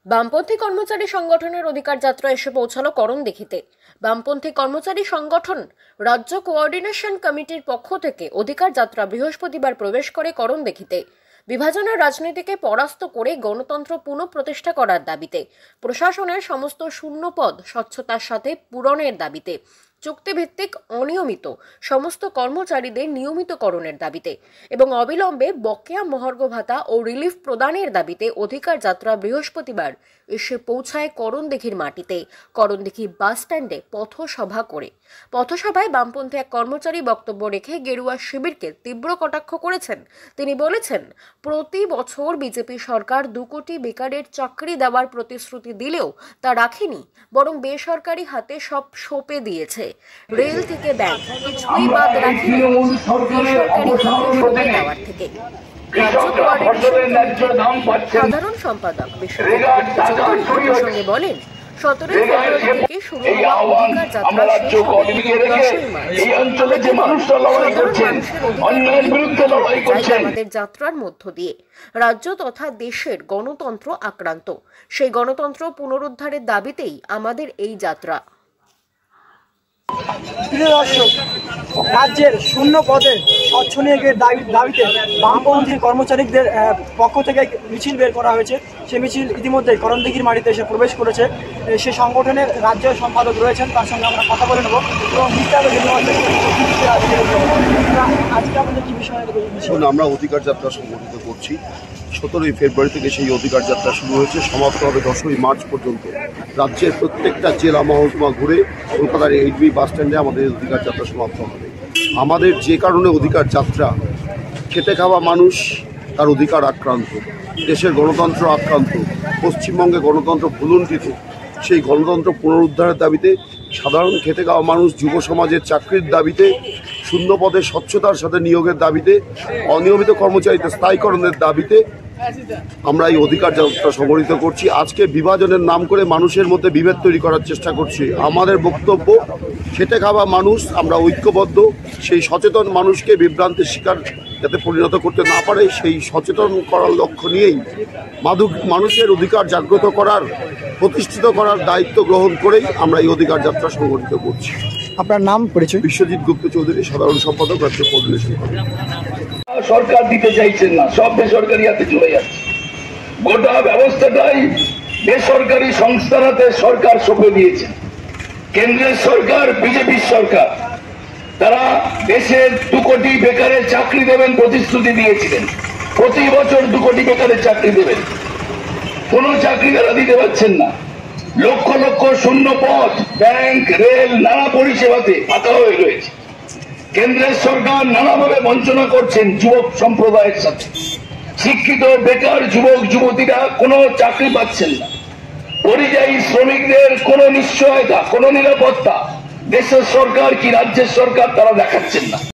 বামপন্থী কর্মচারী সংগঠনের অধিকার যাত্রা এসে পৌঁছালো করণদিঘিতে। বামপন্থী কর্মচারী সংগঠন রাজ্য কোঅর্ডিনেশন কমিটির পক্ষ থেকে অধিকার যাত্রা বৃহস্পতিবার প্রবেশ করে করণদিঘিতে। বিভাজনের রাজনীতিকে পরাস্ত করে গণতন্ত্র পুনঃপ্রতিষ্ঠা করার দাবিতে, প্রশাসনের সমস্ত শূন্য পদ স্বচ্ছতার সাথে পূরণের দাবিতে, চুক্তিভিত্তিক অনিয়মিত সমস্ত কর্মচারীদের নিয়মিতকরণের দাবিতে এবং অবিলম্বে বকেয়া মহার্ঘ ভাতা ও রিলিফ প্রদানের দাবিতে অধিকার যাত্রা বৃহস্পতিবার এসে পৌঁছায় করণদিঘির মাটিতে। করণদিঘি বাস স্ট্যান্ডে পথসভা করে পথসভায় বামপন্থী এক কর্মচারী বক্তব্য রেখে গেরুয়া শিবিরকে তীব্র কটাক্ষ করেছেন। তিনি বলেছেন, প্রতি বছর বিজেপি সরকার 2 কোটি বেকারের চাকরি দেওয়ার প্রতিশ্রুতি দিলেও তা রাখেনি, বরং বেসরকারি হাতে সব সঁপে দিয়েছে। রেল থেকে ব্যাংক কিছুই বাদ রাখেনি বেসরকারি হাতে সঁপে দেওয়ার থেকে। রাজ্য কোঅর্ডিনেশন সাধারণ সম্পাদক বিশ্বজিৎ চৌধুরী সঙ্গে বলেন, 17 ফেব্রুয়ারি থেকে শুরু হওয়া অধিকার যাত্রা শেষ হবে 10ই মার্চ। আমাদের যাত্রার মধ্য দিয়ে রাজ্য তথা দেশের গণতন্ত্র আক্রান্ত, সেই গণতন্ত্র পুনরুদ্ধারের দাবিতেই আমাদের এই যাত্রা। প্রিয় দর্শক, রাজ্যের শূন্য পদে স্বচ্ছ নিয়োগের দাবিতে বামপন্থী কর্মচারীদের পক্ষ থেকে মিছিল বের করা হয়েছে। সে মিছিল ইতিমধ্যে করণদিঘির মাটিতে এসে প্রবেশ করেছে। সে সংগঠনের রাজ্য সম্পাদক রয়েছেন, তার সঙ্গে আমরা কথা বলে নেব এবং আজকে আমাদের কি বিষয়ে আমরা অধিকার যাত্রা সংগঠিত করছি। 17ই ফেব্রুয়ারি থেকে সেই অধিকার যাত্রা শুরু হয়েছে, সমাপ্ত হবে 10ই মার্চ পর্যন্ত। রাজ্যের প্রত্যেকটা জেলা মহকুমা ঘুরে কলকাতার 8B বাস স্ট্যান্ডে আমাদের অধিকার যাত্রা সমাপ্ত হবে। আমাদের যে কারণে অধিকার যাত্রা, খেটে খাওয়া মানুষ তার অধিকার আক্রান্ত, দেশের গণতন্ত্র আক্রান্ত, পশ্চিমবঙ্গে গণতন্ত্র ভুলুণ্ঠিত, সেই গণতন্ত্র পুনরুদ্ধারের দাবিতে, সাধারণ খেটে খাওয়া মানুষ, যুব সমাজের চাকরির দাবিতে, শূন্য পদে স্বচ্ছতার সাথে নিয়োগের দাবিতে, অনিয়মিত কর্মচারীদের স্থায়ীকরণের দাবিতে আমরা এই অধিকার যাত্রা সংগঠিত করছি। আজকে বিভাজনের নাম করে মানুষের মধ্যে বিভেদ তৈরি করার চেষ্টা করছি। আমাদের বক্তব্য, খেটে খাওয়া মানুষ আমরা ঐক্যবদ্ধ, সেই সচেতন মানুষকে বিভ্রান্তির শিকার যাতে পরিণত করতে না পারে, সেই সচেতন করার লক্ষ্য নিয়েই মানুষের অধিকার জাগ্রত করার, প্রতিষ্ঠিত করার দায়িত্ব গ্রহণ করেই আমরা এই অধিকার যাত্রা সংগঠিত করছি। আপনার নাম পরিচয়? বিশ্বজিৎ গুপ্ত চৌধুরী, সাধারণ সম্পাদক, রাজ্য কোঅর্ডিনেশন কমিটি। সরকার দিতে চাইছেন না, সব বেসরকারি হাতে চলে যাচ্ছে। গোটা ব্যবস্থাটাই বেসরকারি সংস্থার হাতে সরকার সঁপে দিয়েছে। কেন্দ্রের সরকার, বিজেপি সরকার, তারা দেশের 2 কোটি বেকারের চাকরি দেবেন প্রতিশ্রুতি দিয়েছিলেন। প্রতি বছর 2 কোটি বেকারের চাকরি দেবেন, কোন চাকরি তারা দিতে পারছেন না। লক্ষ লক্ষ শূন্য পদ ব্যাংক, রেল, নানা পরিষেবাতে ফাঁকা হয়ে রয়েছে। কেন্দ্রের সরকার নানাভাবে বঞ্চনা করছেন যুবক সম্প্রদায়ের সাথে। শিক্ষিত বেকার যুবক যুবতীরা কোনো চাকরি পাচ্ছেন না। পরিযায়ী শ্রমিকদের কোনো নিশ্চয়তা, কোনো নিরাপত্তা দেশের সরকার কি রাজ্যের সরকার তারা দেখাচ্ছেন না।